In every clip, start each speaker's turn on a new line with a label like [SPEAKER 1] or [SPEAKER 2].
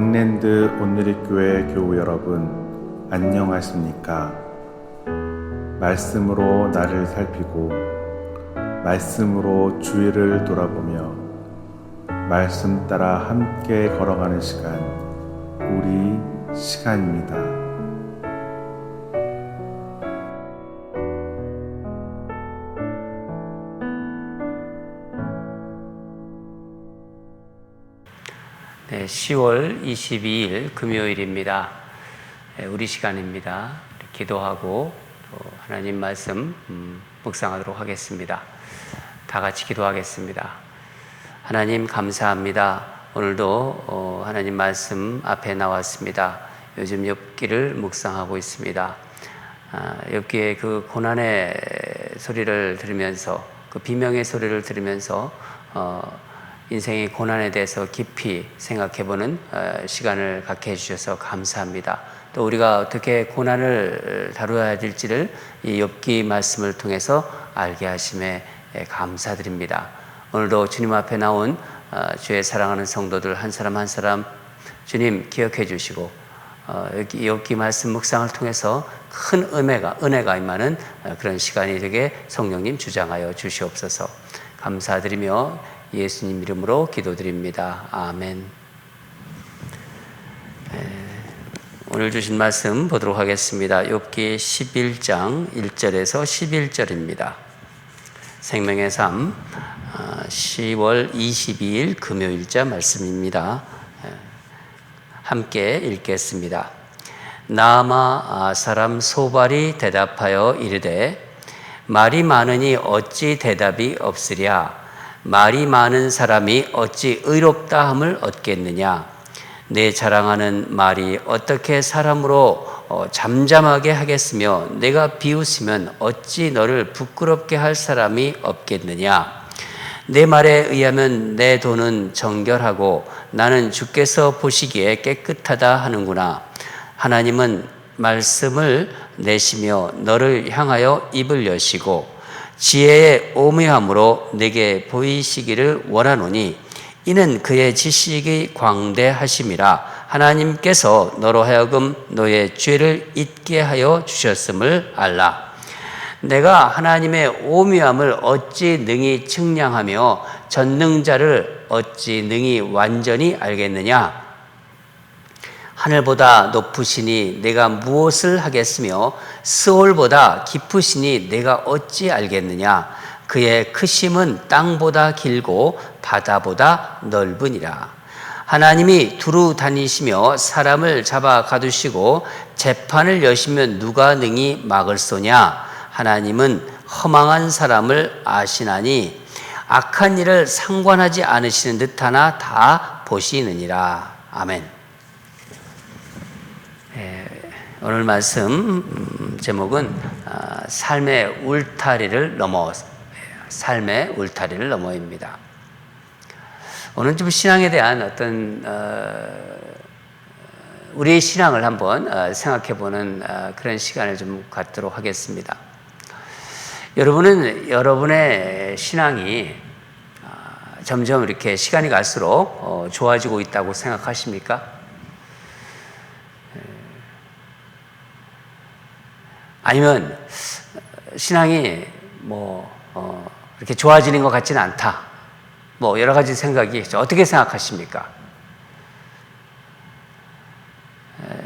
[SPEAKER 1] 빅랜드 온누리교회 교우 여러분, 안녕하십니까? 말씀으로 나를 살피고 말씀으로 주위를 돌아보며 말씀 따라 함께 걸어가는 시간, 우리 시간입니다.
[SPEAKER 2] 네, 10월 22일 금요일입니다. 우리 시간입니다. 기도하고 또 하나님 말씀 묵상하도록 하겠습니다. 다 같이 기도하겠습니다. 하나님 감사합니다. 오늘도 하나님 말씀 앞에 나왔습니다. 요즘 욥기를 묵상하고 있습니다. 욥기의 그 고난의 소리를 들으면서, 그 비명의 소리를 들으면서 인생의 고난에 대해서 깊이 생각해보는 시간을 갖게 해주셔서 감사합니다. 또 우리가 어떻게 고난을 다루어야 될지를 이 욥기 말씀을 통해서 알게 하심에 감사드립니다. 오늘도 주님 앞에 나온 주의 사랑하는 성도들 한 사람 한 사람 주님 기억해 주시고 욥기 말씀 묵상을 통해서 큰 은혜가 임하는 그런 시간이 되게 성령님 주장하여 주시옵소서. 감사드리며 예수님 이름으로 기도드립니다. 아멘. 오늘 주신 말씀 보도록 하겠습니다. 욥기 11장 1절에서 11절입니다. 생명의 삶 10월 22일 금요일자 말씀입니다. 함께 읽겠습니다. 나아마 사람 소발이 대답하여 이르되 말이 많으니 어찌 대답이 없으랴. 말이 많은 사람이 어찌 의롭다 함을 얻겠느냐. 내 자랑하는 말이 어떻게 사람으로 잠잠하게 하겠으며 내가 비웃으면 어찌 너를 부끄럽게 할 사람이 없겠느냐. 내 말에 의하면 내 돈은 정결하고 나는 주께서 보시기에 깨끗하다 하는구나. 하나님은 말씀을 내시며 너를 향하여 입을 여시고 지혜의 오묘함으로 내게 보이시기를 원하노니 이는 그의 지식이 광대하심이라. 하나님께서 너로 하여금 너의 죄를 잊게 하여 주셨음을 알라. 내가 하나님의 오묘함을 어찌 능히 측량하며 전능자를 어찌 능히 완전히 알겠느냐. 하늘보다 높으시니 내가 무엇을 하겠으며 스올보다 깊으시니 내가 어찌 알겠느냐. 그의 크심은 땅보다 길고 바다보다 넓으니라. 하나님이 두루 다니시며 사람을 잡아 가두시고 재판을 여시면 누가 능히 막을 소냐. 하나님은 허망한 사람을 아시나니 악한 일을 상관하지 않으시는 듯하나 다 보시느니라. 아멘. 오늘 말씀 제목은 삶의 울타리를 넘어입니다. 오늘 좀 신앙에 대한 어떤 우리의 신앙을 한번 생각해보는 그런 시간을 좀 갖도록 하겠습니다. 여러분은 여러분의 신앙이 점점 이렇게 시간이 갈수록 좋아지고 있다고 생각하십니까? 아니면 신앙이 이렇게 좋아지는 것 같지는 않다. 여러 가지 생각이 어떻게 생각하십니까?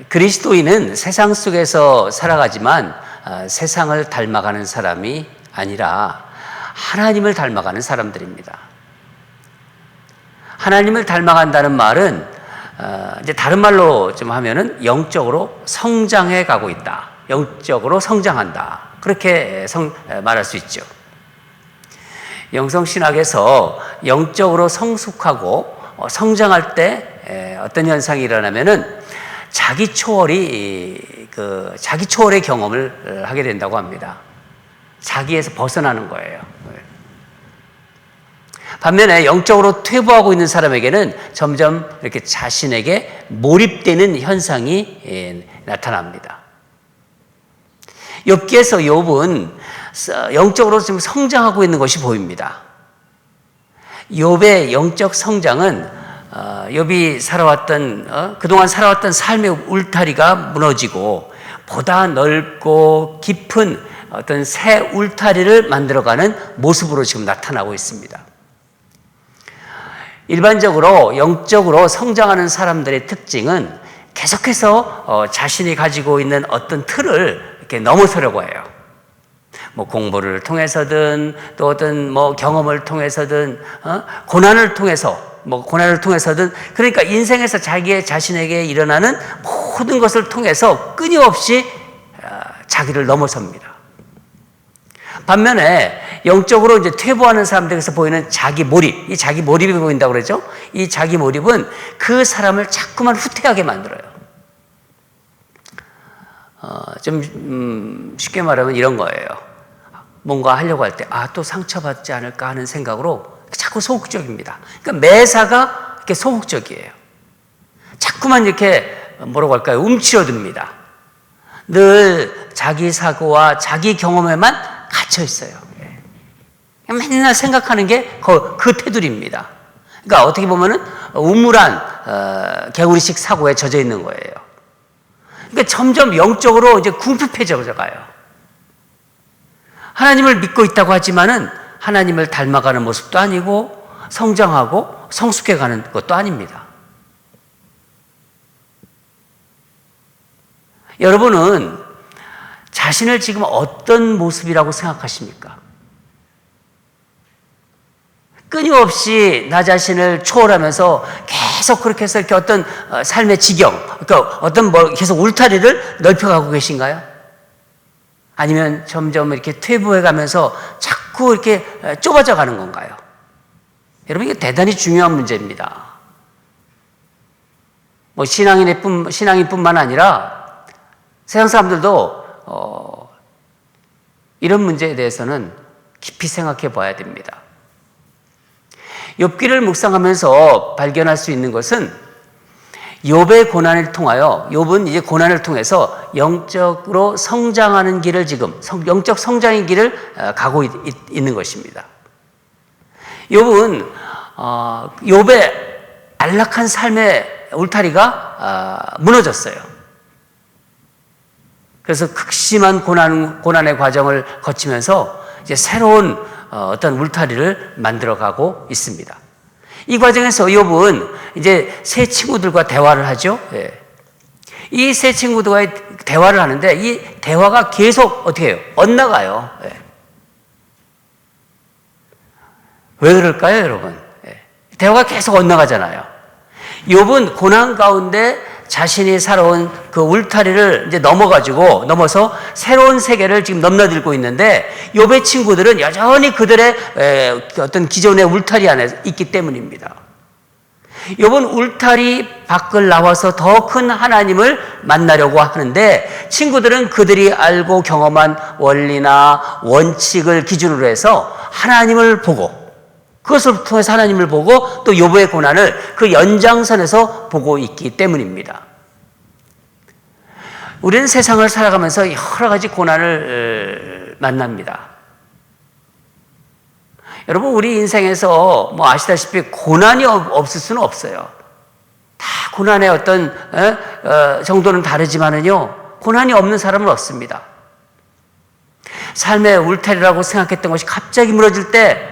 [SPEAKER 2] 그리스도인은 세상 속에서 살아가지만 세상을 닮아가는 사람이 아니라 하나님을 닮아가는 사람들입니다. 하나님을 닮아간다는 말은 이제 다른 말로 좀 하면은 영적으로 성장해 가고 있다. 영적으로 성장한다. 그렇게 말할 수 있죠. 영성신학에서 영적으로 성숙하고 성장할 때 어떤 현상이 일어나면은 자기 초월의 경험을 하게 된다고 합니다. 자기에서 벗어나는 거예요. 반면에 영적으로 퇴보하고 있는 사람에게는 점점 이렇게 자신에게 몰입되는 현상이 나타납니다. 욥기에서 욥은 영적으로 지금 성장하고 있는 것이 보입니다. 욥의 영적 성장은 욥이 살아왔던 그동안 살아왔던 삶의 울타리가 무너지고 보다 넓고 깊은 어떤 새 울타리를 만들어가는 모습으로 지금 나타나고 있습니다. 일반적으로 영적으로 성장하는 사람들의 특징은 계속해서 자신이 가지고 있는 어떤 틀을 이렇게 넘어서려고 해요. 뭐 공부를 통해서든 또 어떤 뭐 경험을 통해서든 고난을 통해서든 그러니까 인생에서 자신에게 일어나는 모든 것을 통해서 끊임없이 자기를 넘어섭니다. 반면에 영적으로 이제 퇴보하는 사람들에게서 보이는 자기 몰입, 이 자기 몰입이 보인다고 그러죠. 이 자기 몰입은 그 사람을 자꾸만 후퇴하게 만들어요. 좀 쉽게 말하면 이런 거예요. 뭔가 하려고 할 때 또 상처받지 않을까 하는 생각으로 자꾸 소극적입니다. 그러니까 매사가 이렇게 소극적이에요. 자꾸만 이렇게 뭐라고 할까요? 움츠러듭니다. 늘 자기 사고와 자기 경험에만 갇혀 있어요. 맨날 생각하는 게 그 테두리입니다. 그러니까 어떻게 보면은 우물한 개구리식 사고에 젖어 있는 거예요. 그러니까 점점 영적으로 이제 궁핍해져 가요. 하나님을 믿고 있다고 하지만은 하나님을 닮아가는 모습도 아니고 성장하고 성숙해가는 것도 아닙니다. 여러분은 자신을 지금 어떤 모습이라고 생각하십니까? 끊임없이 나 자신을 초월하면서 계속 그렇게 해서 이렇게 어떤 삶의 지경, 그러니까 어떤 계속 울타리를 넓혀가고 계신가요? 아니면 점점 이렇게 퇴보해 가면서 자꾸 이렇게 좁아져 가는 건가요? 여러분, 이게 대단히 중요한 문제입니다. 뭐 신앙인뿐만 아니라 세상 사람들도 이런 문제에 대해서는 깊이 생각해 봐야 됩니다. 욥기를 묵상하면서 발견할 수 있는 것은 욥의 고난을 통하여 욥은 이제 고난을 통해서 영적으로 성장하는 길을 지금 영적 성장의 길을 가고 있는 것입니다. 욥은 욥의 안락한 삶의 울타리가 무너졌어요. 그래서 극심한 고난의 과정을 거치면서 이제 새로운 어떤 울타리를 만들어가고 있습니다. 이 과정에서 욥은 이제 세 친구들과 대화를 하죠. 이 세 친구들과의 대화를 하는데 이 대화가 계속 어떻게 해요? 엇나가요. 왜 그럴까요, 여러분? 대화가 계속 엇나가잖아요. 욥은 고난 가운데 자신이 살아온 그 울타리를 이제 넘어서 새로운 세계를 지금 넘나들고 있는데 욥의 친구들은 여전히 그들의 어떤 기존의 울타리 안에 있기 때문입니다. 욥은 울타리 밖을 나와서 더 큰 하나님을 만나려고 하는데 친구들은 그들이 알고 경험한 원리나 원칙을 기준으로 해서 하나님을 보고 그것을 통해서 하나님을 보고 또 욥의 고난을 그 연장선에서 보고 있기 때문입니다. 우리는 세상을 살아가면서 여러 가지 고난을 만납니다. 여러분, 우리 인생에서 뭐 아시다시피 고난이 없을 수는 없어요. 다 고난의 어떤 정도는 다르지만은요, 고난이 없는 사람은 없습니다. 삶의 울타리라고 생각했던 것이 갑자기 무너질 때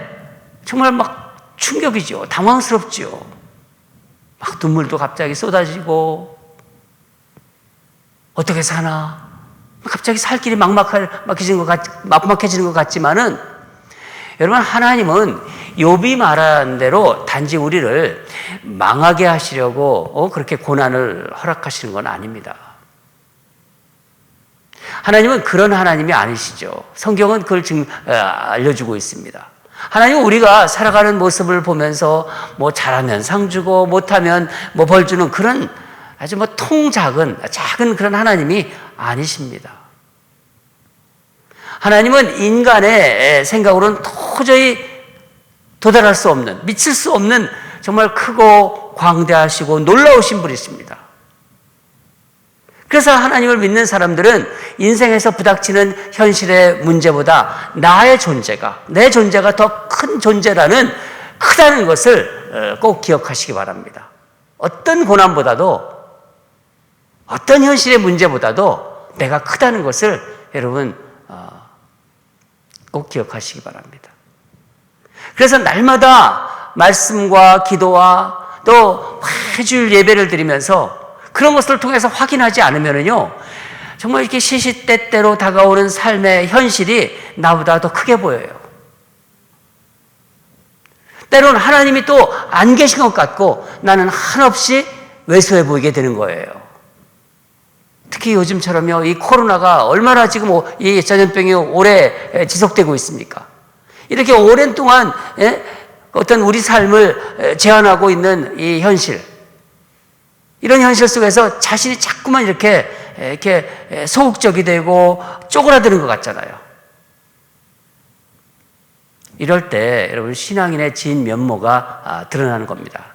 [SPEAKER 2] 정말 막 충격이죠. 당황스럽죠. 막 눈물도 갑자기 쏟아지고 어떻게 사나? 갑자기 살 길이 막막해지는 것 같지만은 여러분, 하나님은 욥이 말한 대로 단지 우리를 망하게 하시려고 그렇게 고난을 허락하시는 건 아닙니다. 하나님은 그런 하나님이 아니시죠. 성경은 그걸 지금 알려주고 있습니다. 하나님은 우리가 살아가는 모습을 보면서 뭐 잘하면 상 주고 못하면 뭐 벌 주는 그런 아주 뭐 작은 그런 하나님이 아니십니다. 하나님은 인간의 생각으로는 도저히 도달할 수 없는, 미칠 수 없는 정말 크고 광대하시고 놀라우신 분이십니다. 그래서 하나님을 믿는 사람들은 인생에서 부닥치는 현실의 문제보다 내 존재가 더 큰 존재라는 크다는 것을 꼭 기억하시기 바랍니다. 어떤 고난보다도 어떤 현실의 문제보다도 내가 크다는 것을 여러분 꼭 기억하시기 바랍니다. 그래서 날마다 말씀과 기도와 또 매주일 예배를 드리면서 그런 것을 통해서 확인하지 않으면요 정말 이렇게 시시때때로 다가오는 삶의 현실이 나보다 더 크게 보여요. 때로는 하나님이 또 안 계신 것 같고 나는 한없이 왜소해 보이게 되는 거예요. 특히 요즘처럼요, 이 코로나가 얼마나 지금 이 전염병이 오래 지속되고 있습니까? 이렇게 오랜 동안 어떤 우리 삶을 제한하고 있는 이 현실, 이런 현실 속에서 자신이 자꾸만 이렇게 소극적이 되고 쪼그라드는 것 같잖아요. 이럴 때 여러분 신앙인의 진 면모가 드러나는 겁니다.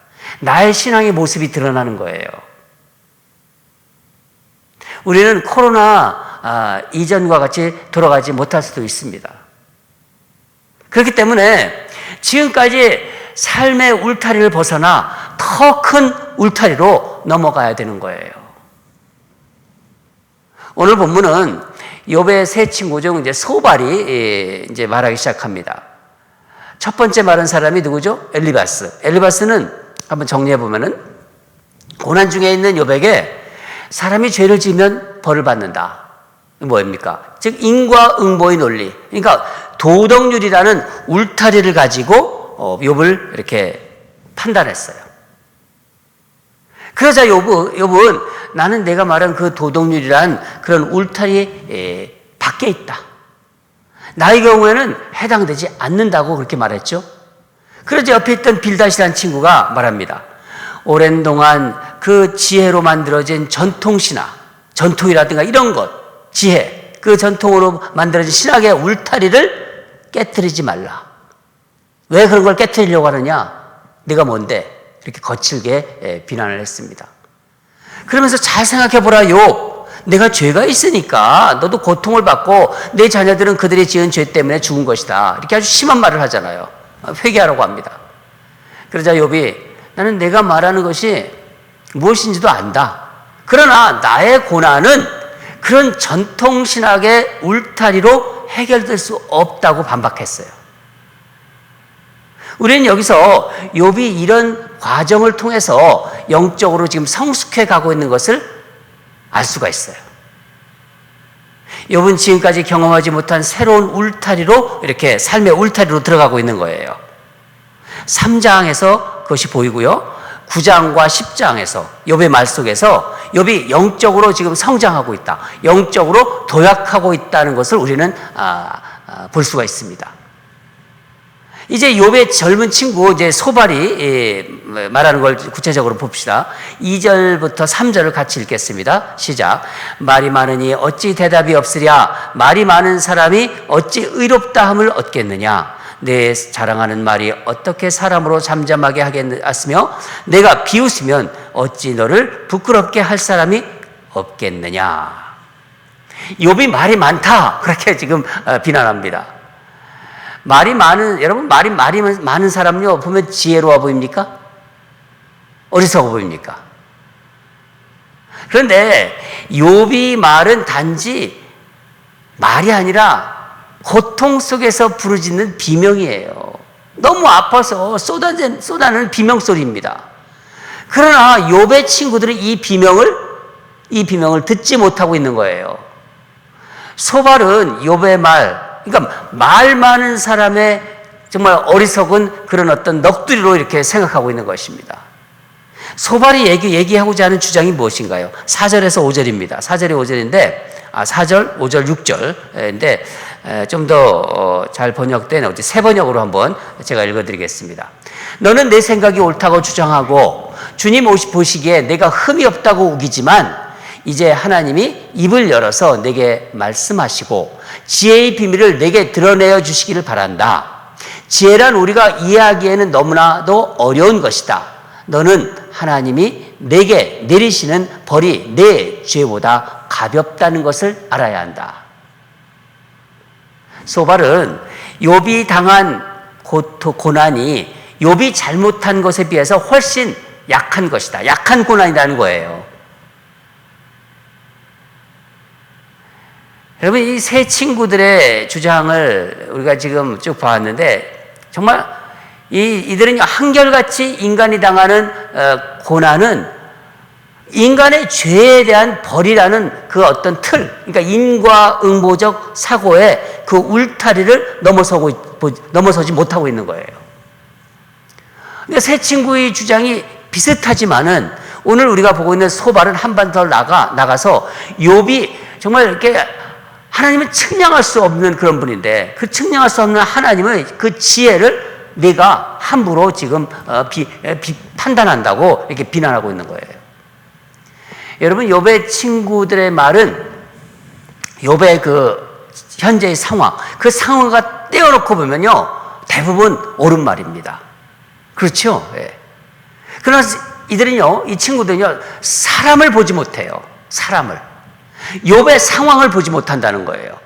[SPEAKER 2] 나의 신앙의 모습이 드러나는 거예요. 우리는 코로나 이전과 같이 돌아가지 못할 수도 있습니다. 그렇기 때문에 지금까지 삶의 울타리를 벗어나 더 큰 울타리로 넘어가야 되는 거예요. 오늘 본문은 욥의 세 친구 중 이제 소발이 이제 말하기 시작합니다. 첫 번째 말한 사람이 누구죠? 엘리바스. 엘리바스는 한번 정리해 보면은 고난 중에 있는 욥에게 사람이 죄를 지으면 벌을 받는다. 뭐입니까? 즉 인과응보의 논리. 그러니까 도덕률이라는 울타리를 가지고 욥을 이렇게 판단했어요. 그러자 욥은 나는 내가 말한 그 도덕률이란 그런 울타리 밖에 있다. 나의 경우에는 해당되지 않는다고 그렇게 말했죠. 그러자 옆에 있던 빌닷이라는 친구가 말합니다. 오랜 동안 그 지혜로 만들어진 전통신화, 전통이라든가 이런 것, 지혜, 그 전통으로 만들어진 신학의 울타리를 깨트리지 말라. 왜 그런 걸 깨트리려고 하느냐? 네가 뭔데? 이렇게 거칠게 비난을 했습니다. 그러면서 잘 생각해 보라, 욥. 내가 죄가 있으니까 너도 고통을 받고 내 자녀들은 그들이 지은 죄 때문에 죽은 것이다. 이렇게 아주 심한 말을 하잖아요. 회개하라고 합니다. 그러자 욥이 나는 내가 말하는 것이 무엇인지도 안다. 그러나 나의 고난은 그런 전통신학의 울타리로 해결될 수 없다고 반박했어요. 우리는 여기서 욥이 이런 과정을 통해서 영적으로 지금 성숙해 가고 있는 것을 알 수가 있어요. 욥은 지금까지 경험하지 못한 새로운 울타리로 이렇게 삶의 울타리로 들어가고 있는 거예요. 3장에서 그것이 보이고요. 9장과 10장에서 욥의 말 속에서 욥이 영적으로 지금 성장하고 있다. 영적으로 도약하고 있다는 것을 우리는 볼 수가 있습니다. 이제 욥의 젊은 친구 이제 소발이 말하는 걸 구체적으로 봅시다. 2절부터 3절을 같이 읽겠습니다. 시작. 말이 많으니 어찌 대답이 없으랴. 말이 많은 사람이 어찌 의롭다함을 얻겠느냐. 내 자랑하는 말이 어떻게 사람으로 잠잠하게 하겠으며 내가 비웃으면 어찌 너를 부끄럽게 할 사람이 없겠느냐. 욥이 말이 많다. 그렇게 지금 비난합니다. 여러분 말이 많은 사람요 보면 지혜로워 보입니까? 어리석어 보입니까? 그런데 욥이 말은 단지 말이 아니라 고통 속에서 부르짖는 비명이에요. 너무 아파서 쏟아내는 비명 소리입니다. 그러나 욥의 친구들은 이 비명을 듣지 못하고 있는 거예요. 소발은 욥의 그러니까 말 많은 사람의 정말 어리석은 그런 어떤 넋두리로 이렇게 생각하고 있는 것입니다. 소발이 얘기하고자 하는 주장이 무엇인가요? 4절에서 5절입니다. 4절에 5절인데 4절, 5절, 6절인데 좀 더 잘 번역된 새 번역으로 한번 제가 읽어드리겠습니다. 너는 내 생각이 옳다고 주장하고 주님 보시기에 내가 흠이 없다고 우기지만 이제 하나님이 입을 열어서 내게 말씀하시고 지혜의 비밀을 내게 드러내어 주시기를 바란다. 지혜란 우리가 이해하기에는 너무나도 어려운 것이다. 너는 하나님이 내게 내리시는 벌이 내 죄보다 가볍다는 것을 알아야 한다. 소발은 욥이 당한 고난이 욥이 잘못한 것에 비해서 훨씬 약한 것이다. 약한 고난이라는 거예요. 여러분, 이 세 친구들의 주장을 우리가 지금 쭉 봐왔는데, 정말 이들은 한결같이 인간이 당하는 고난은 인간의 죄에 대한 벌이라는 그 어떤 틀, 그러니까 인과응보적 사고의 그 울타리를 넘어서지 못하고 있는 거예요. 근데 세 친구의 주장이 비슷하지만은 오늘 우리가 보고 있는 소발은 한 번 더 나가서 욥이 정말 이렇게 하나님을 측량할 수 없는 그런 분인데 그 측량할 수 없는 하나님의 그 지혜를 네가 함부로 지금 판단한다고 이렇게 비난하고 있는 거예요. 여러분, 욥의 친구들의 말은 욥의 그 현재의 상황, 그 상황과 떼어놓고 보면요 대부분 옳은 말입니다. 그렇죠? 예. 그러나 이들은요, 이 친구들은요 사람을 보지 못해요. 사람을. 욥의 상황을 보지 못한다는 거예요.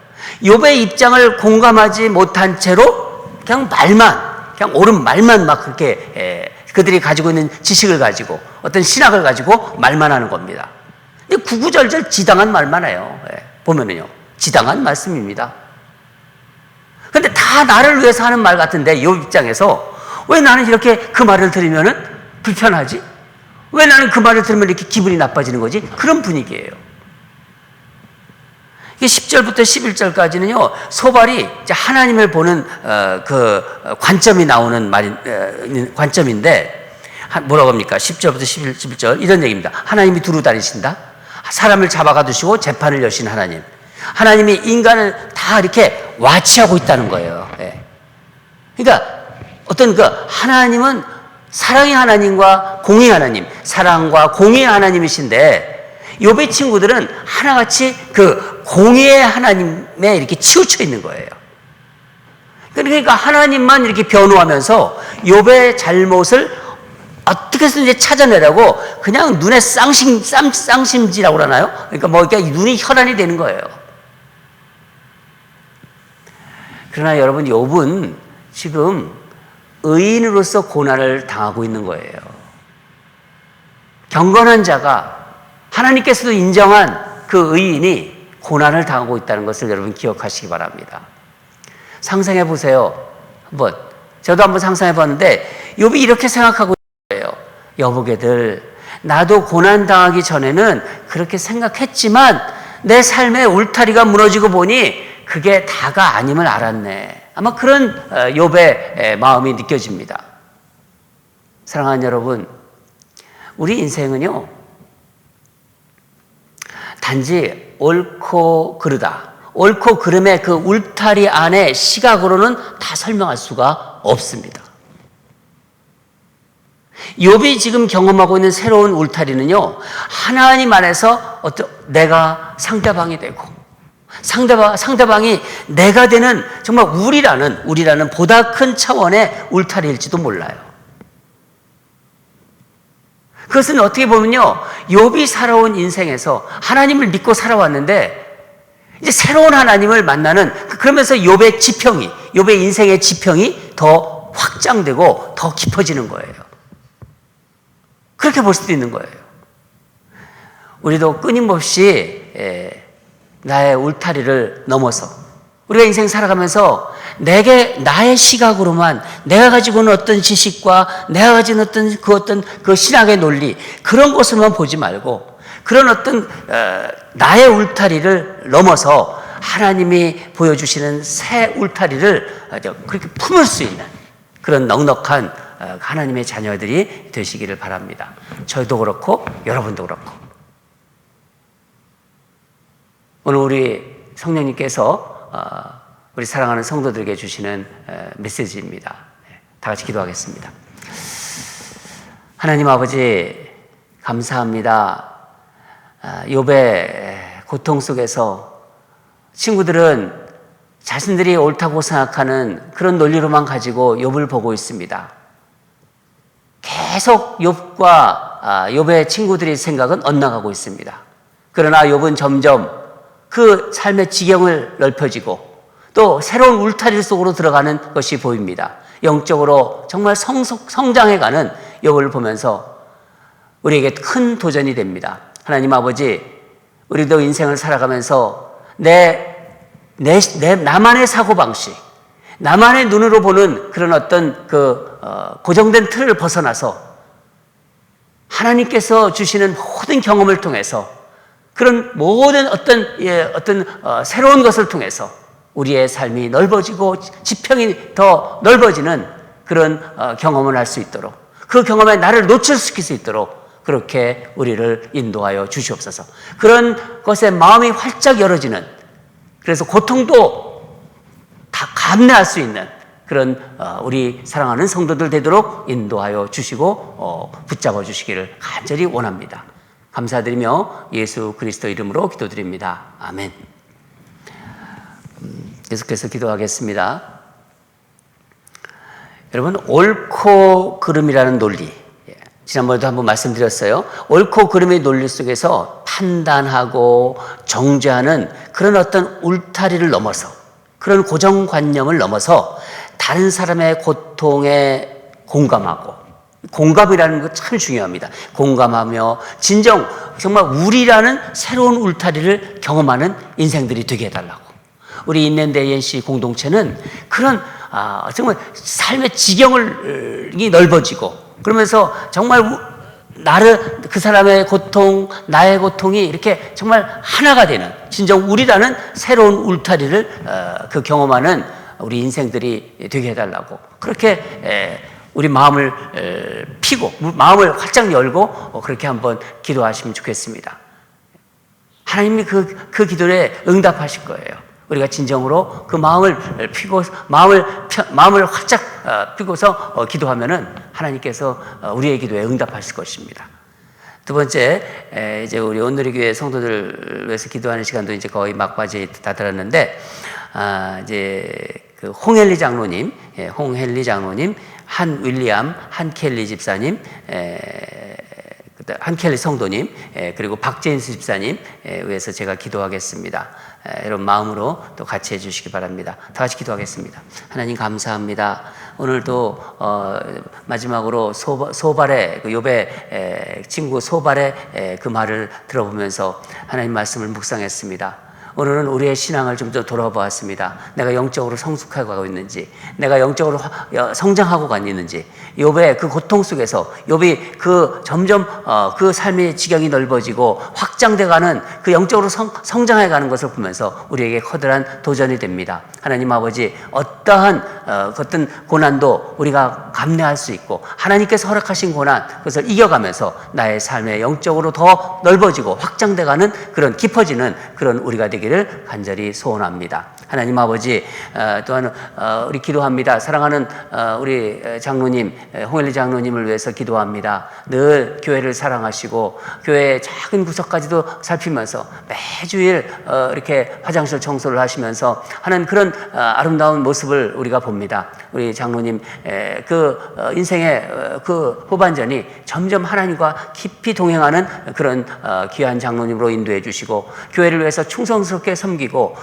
[SPEAKER 2] 욥의 입장을 공감하지 못한 채로 그냥 옳은 말만 막 그렇게 그들이 가지고 있는 지식을 가지고 어떤 신학을 가지고 말만 하는 겁니다. 근데 구구절절 지당한 말만 해요. 보면은요 지당한 말씀입니다. 근데 다 나를 위해서 하는 말 같은데 욥 입장에서 왜 나는 이렇게 그 말을 들으면은 불편하지? 왜 나는 그 말을 들으면 이렇게 기분이 나빠지는 거지? 그런 분위기예요. 10절부터 11절까지는요, 소발이 이제 하나님을 보는 그 관점이 나오는 관점인데, 뭐라고 합니까? 10절부터 11절, 이런 얘기입니다. 하나님이 두루 다니신다? 사람을 잡아가 두시고 재판을 여신 하나님. 하나님이 인간을 다 이렇게 와치하고 있다는 거예요. 그러니까 어떤 그 하나님은 사랑의 하나님과 공의 하나님, 사랑과 공의의 하나님이신데, 욥의 친구들은 하나같이 그 공의의 하나님에 이렇게 치우쳐 있는 거예요. 그러니까 하나님만 이렇게 변호하면서 욥의 잘못을 어떻게 해서든지 찾아내라고 그냥 눈에 쌍심지라고 그러나요? 그러니까 뭐 이렇게 눈이 혈안이 되는 거예요. 그러나 여러분, 욥은 지금 의인으로서 고난을 당하고 있는 거예요. 경건한 자가 하나님께서도 인정한 그 의인이 고난을 당하고 있다는 것을 여러분 기억하시기 바랍니다. 상상해 보세요. 저도 한번 상상해 봤는데 욥이 이렇게 생각하고 있는 거예요. 여보게들, 나도 고난 당하기 전에는 그렇게 생각했지만 내 삶의 울타리가 무너지고 보니 그게 다가 아님을 알았네. 아마 그런 욥의 마음이 느껴집니다. 사랑하는 여러분, 우리 인생은요 단지 옳고 그르다, 옳고 그름의 그 울타리 안에 시각으로는 다 설명할 수가 없습니다. 욥이 지금 경험하고 있는 새로운 울타리는요, 하나님 안에서 내가 상대방이 되고 상대방이 내가 되는 정말 우리라는 보다 큰 차원의 울타리일지도 몰라요. 그것은 어떻게 보면요, 욥이 살아온 인생에서 하나님을 믿고 살아왔는데 이제 새로운 하나님을 만나는, 그러면서 욥의 인생의 지평이 더 확장되고 더 깊어지는 거예요. 그렇게 볼 수도 있는 거예요. 우리도 끊임없이 나의 울타리를 넘어서 우리가 인생 살아가면서 나의 시각으로만 내가 가지고 있는 어떤 지식과 내가 가지고 있는 어떤 그 신학의 논리, 그런 것을만 보지 말고 그런 어떤 나의 울타리를 넘어서 하나님이 보여주시는 새 울타리를 그렇게 품을 수 있는 그런 넉넉한 하나님의 자녀들이 되시기를 바랍니다. 저희도 그렇고 여러분도 그렇고. 오늘 우리 성령님께서 우리 사랑하는 성도들에게 주시는 메시지입니다. 다 같이 기도하겠습니다. 하나님 아버지, 감사합니다. 욥의 고통 속에서 친구들은 자신들이 옳다고 생각하는 그런 논리로만 가지고 욥을 보고 있습니다. 계속 욥의 친구들의 생각은 엇나가고 있습니다. 그러나 욥은 점점 그 삶의 지경을 넓혀지고 또 새로운 울타리 속으로 들어가는 것이 보입니다. 영적으로 정말 성장해가는 욥을 보면서 우리에게 큰 도전이 됩니다. 하나님 아버지, 우리도 인생을 살아가면서 나만의 사고방식, 나만의 눈으로 보는 그런 어떤 고정된 틀을 벗어나서 하나님께서 주시는 모든 경험을 통해서 그런 모든 어떤 새로운 것을 통해서 우리의 삶이 넓어지고 지평이 더 넓어지는 그런 경험을 할 수 있도록, 그 경험에 나를 노출시킬 수 있도록 그렇게 우리를 인도하여 주시옵소서. 그런 것에 마음이 활짝 열어지는, 그래서 고통도 다 감내할 수 있는 그런 우리 사랑하는 성도들 되도록 인도하여 주시고 붙잡아 주시기를 간절히 원합니다. 감사드리며 예수 그리스도 이름으로 기도드립니다. 아멘. 계속해서 기도하겠습니다. 여러분, 옳고 그름이라는 논리, 지난번에도 한번 말씀드렸어요. 옳고 그름의 논리 속에서 판단하고 정죄하는 그런 어떤 울타리를 넘어서, 그런 고정관념을 넘어서 다른 사람의 고통에 공감하고, 공감이라는 거 참 중요합니다. 공감하며 진정 정말 우리라는 새로운 울타리를 경험하는 인생들이 되게 해달라고. 우리 인랜드ANC 공동체는 그런 정말 삶의 지경이 넓어지고, 그러면서 정말 그 사람의 고통, 나의 고통이 이렇게 정말 하나가 되는, 진정 우리라는 새로운 울타리를 경험하는 우리 인생들이 되게 해달라고, 그렇게 우리 마음을 피고 마음을 활짝 열고 그렇게 한번 기도하시면 좋겠습니다. 하나님이 그 기도에 응답하실 거예요. 우리가 진정으로 그 마음을 피고 마음을 활짝 피고서 기도하면은 하나님께서 우리의 기도에 응답하실 것입니다. 두 번째, 이제 우리 온누리 교회 성도들 위해서 기도하는 시간도 이제 거의 막바지에 다다랐는데, 이제 그 홍헬리 장로님, 한 윌리엄, 한 켈리 집사님, 한 켈리 성도님, 그리고 박제인스 집사님 위해서 제가 기도하겠습니다. 여러분 마음으로 또 같이 해주시기 바랍니다. 다 같이 기도하겠습니다. 하나님 감사합니다. 오늘도 마지막으로 소발의 욥의 친구 소발의 그 말을 들어보면서 하나님 말씀을 묵상했습니다. 오늘은 우리의 신앙을 좀 더 돌아보았습니다. 내가 영적으로 성숙하고 있는지, 내가 영적으로 성장하고 있는지, 욥의 그 고통 속에서 욥이 점점 그 삶의 지경이 넓어지고 확장돼가는 그 영적으로 성장해가는 것을 보면서 우리에게 커다란 도전이 됩니다. 하나님 아버지, 어떠한 어떤 고난도 우리가 감내할 수 있고, 하나님께서 허락하신 고난, 그것을 이겨가면서 나의 삶의 영적으로 더 넓어지고 확장돼가는 그런 깊어지는 그런 우리가 되기를 간절히 소원합니다. 하나님 아버지, 또한 우리 기도합니다. 사랑하는 우리 장로님, 홍일리 장로님을 위해서 기도합니다. 늘 교회를 사랑하시고 교회의 작은 구석까지도 살피면서 매주일 이렇게 화장실 청소를 하시면서 하는 그런 아름다운 모습을 우리가 봅니다. 우리 장로님 그 인생의 그 후반전이 점점 하나님과 깊이 동행하는 그런 귀한 장로님으로 인도해 주시고, 교회를 위해서 충성스럽게 섬기고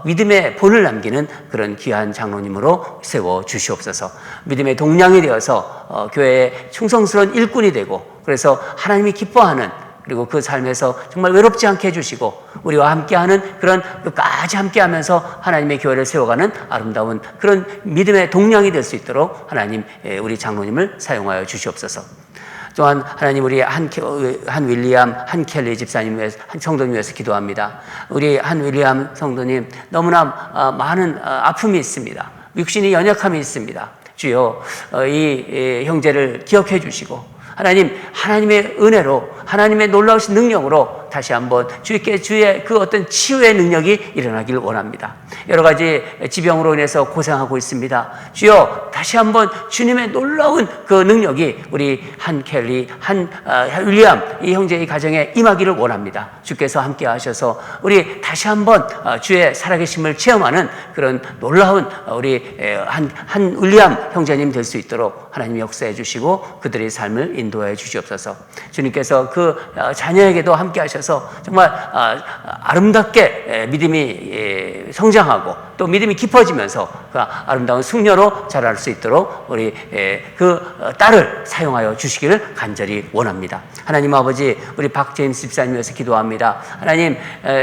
[SPEAKER 2] 믿음의 본을 남기는 그런 귀한 장로님으로 세워 주시옵소서. 믿음의 동량이 되어서 교회의 충성스러운 일꾼이 되고, 그래서 하나님이 기뻐하는, 그리고 그 삶에서 정말 외롭지 않게 해주시고 우리와 함께하는 그런 끝까지 함께하면서 하나님의 교회를 세워가는 아름다운 그런 믿음의 동량이 될 수 있도록 하나님 우리 장로님을 사용하여 주시옵소서. 또한 하나님, 우리 한 윌리엄, 한 켈리 집사님 위해서, 한 성도님 위해서 기도합니다. 우리 한 윌리엄 성도님 너무나 많은 아픔이 있습니다. 육신이 연약함이 있습니다. 주여, 이 형제를 기억해 주시고 하나님의 은혜로, 하나님의 놀라우신 능력으로 다시 한번 주의 그 어떤 치유의 능력이 일어나길 원합니다. 여러 가지 지병으로 인해서 고생하고 있습니다. 주여, 다시 한번 주님의 놀라운 그 능력이 우리 한 켈리, 한 윌리엄 이 형제의 가정에 임하기를 원합니다. 주께서 함께 하셔서 우리 다시 한번 주의 살아계심을 체험하는 그런 놀라운 우리 한 윌리엄 형제님 될 수 있도록 하나님 역사해 주시고 그들의 삶을 인도해 주시옵소서. 주님께서 그 자녀에게도 함께 하셔서 정말 아름답게 믿음이 성장하고 또 믿음이 깊어지면서 그 아름다운 숙녀로 자랄 수 있도록 우리 그 딸을 사용하여 주시기를 간절히 원합니다. 하나님 아버지, 우리 박제임스 집사님에서 기도합니다. 하나님,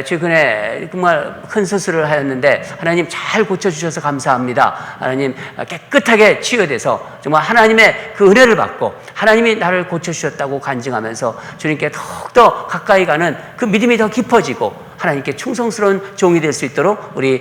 [SPEAKER 2] 최근에 정말 큰 수술을 하였는데 하나님 잘 고쳐주셔서 감사합니다. 하나님, 깨끗하게 치유돼서 정말 하나님의 그 은혜를 받고 하나님이 나를 고쳐주셨다고 간증하면서 주님께 더욱더 가까이 가는 그 믿음이 더 깊어지고 하나님께 충성스러운 종이 될 수 있도록 우리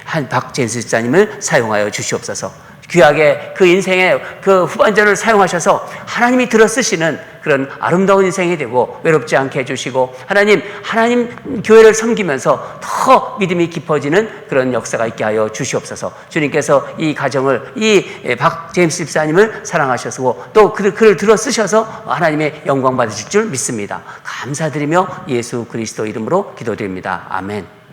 [SPEAKER 2] 한 박제임스 집사님을 사용하여 주시옵소서. 귀하게 그 인생의 그 후반전을 사용하셔서 하나님이 들어 쓰시는 그런 아름다운 인생이 되고 외롭지 않게 해주시고 하나님 교회를 섬기면서 더 믿음이 깊어지는 그런 역사가 있게 하여 주시옵소서. 주님께서 이 가정을, 이 박제임스 집사님을 사랑하셔서 또 그를 들어 쓰셔서 하나님의 영광 받으실 줄 믿습니다. 감사드리며 예수 그리스도 이름으로 기도드립니다. 아멘.